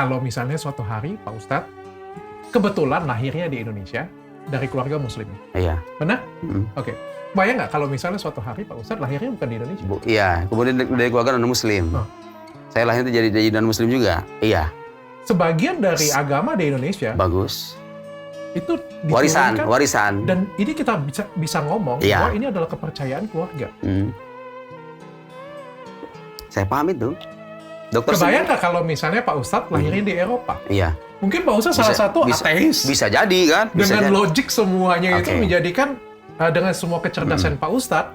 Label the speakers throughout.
Speaker 1: kalau misalnya suatu hari Pak Ustadz kebetulan lahirnya di Indonesia dari keluarga Muslim.
Speaker 2: Iya.
Speaker 1: Benar? Oke. Bayang nggak kalau misalnya suatu hari Pak Ustadz lahirnya bukan di Indonesia?
Speaker 2: Iya, kemudian dari keluarga non-Muslim.
Speaker 1: Oh.
Speaker 2: Saya lahir itu jadi non-Muslim juga. Iya.
Speaker 1: Sebagian dari agama di Indonesia
Speaker 2: Bagus.
Speaker 1: itu
Speaker 2: Warisan.
Speaker 1: dan ini kita bisa ngomong
Speaker 2: Iya.
Speaker 1: bahwa ini adalah kepercayaan keluarga.
Speaker 2: Saya paham itu. Dokter
Speaker 1: Kebayang nggak kalau misalnya Pak Ustadz lahirnya di Eropa?
Speaker 2: Iya.
Speaker 1: Mungkin Pak Ustadz salah satu ateis.
Speaker 2: Bisa jadi kan? Bisa
Speaker 1: Dengan
Speaker 2: jadi.
Speaker 1: logik semuanya itu
Speaker 2: Oke.
Speaker 1: menjadikan dengan semua kecerdasan Pak Ustadz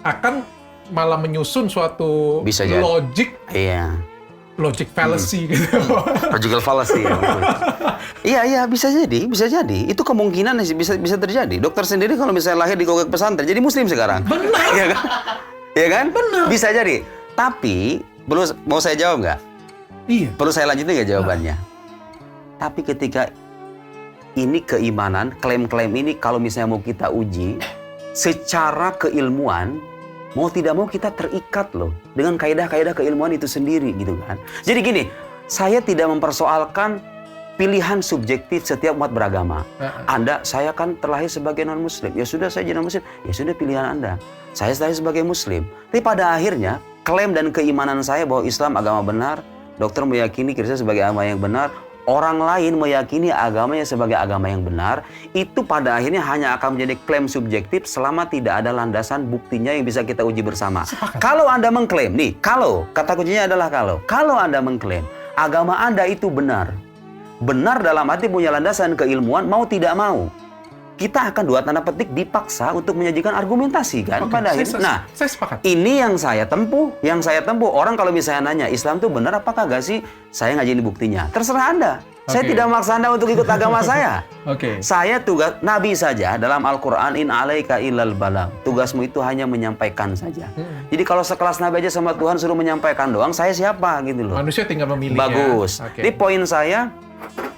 Speaker 1: akan malah menyusun suatu
Speaker 2: Bisa jadi.
Speaker 1: logic fallacy gitu.
Speaker 2: Logical fallacy. Ya, iya, bisa jadi. Itu kemungkinan sih bisa terjadi. Dokter sendiri kalau misalnya lahir di gogek pesantren, jadi Muslim sekarang.
Speaker 1: Benar.
Speaker 2: Iya kan? Iya kan?
Speaker 1: Benar.
Speaker 2: Bisa jadi. Tapi mau saya jawab nggak?
Speaker 1: Iya.
Speaker 2: Perlu saya lanjutin nggak jawabannya? Tapi ketika ini keimanan, klaim-klaim ini kalau misalnya mau kita uji, secara keilmuan, mau tidak mau kita terikat loh dengan kaidah-kaidah keilmuan itu sendiri gitu kan. Jadi gini, saya tidak mempersoalkan pilihan subjektif setiap umat beragama. Saya kan terlahir sebagai non-Muslim. Ya sudah, saya jadi non-Muslim. Ya sudah, pilihan Anda. Saya terlahir sebagai Muslim. Tapi pada akhirnya, klaim dan keimanan saya bahwa Islam agama benar, dokter meyakini Kristen sebagai agama yang benar, orang lain meyakini agamanya sebagai agama yang benar, itu pada akhirnya hanya akan menjadi klaim subjektif selama tidak ada landasan buktinya yang bisa kita uji bersama. Kalau Anda mengklaim, kata kuncinya adalah kalau Anda mengklaim agama Anda itu benar dalam arti punya landasan keilmuan, mau tidak mau, kita akan dua tanda petik dipaksa untuk menyajikan argumentasi kan pada akhirnya.
Speaker 1: Saya sepakat.
Speaker 2: Ini yang saya tempuh. Orang kalau misalnya nanya Islam itu benar apakah gak sih? Saya ngajarin buktinya. Terserah Anda. Saya tidak memaksa Anda untuk ikut agama saya. Saya tugas Nabi saja dalam Al-Quran, in alaika illal balag. Tugasmu itu hanya menyampaikan saja. Jadi kalau sekelas Nabi aja sama Tuhan suruh menyampaikan doang, saya siapa gitu loh.
Speaker 1: Manusia tinggal memilih.
Speaker 2: Bagus. Jadi poin saya,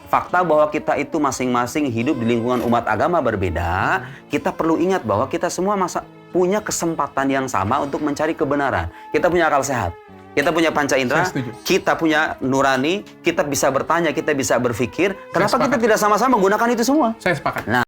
Speaker 2: fakta bahwa kita itu masing-masing hidup di lingkungan umat agama berbeda, kita perlu ingat bahwa kita semua punya kesempatan yang sama untuk mencari kebenaran. Kita punya akal sehat, kita punya panca indera, kita punya nurani, kita bisa bertanya, kita bisa berpikir. Kenapa kita tidak sama-sama menggunakan itu semua?
Speaker 1: Saya sepakat.
Speaker 2: Nah,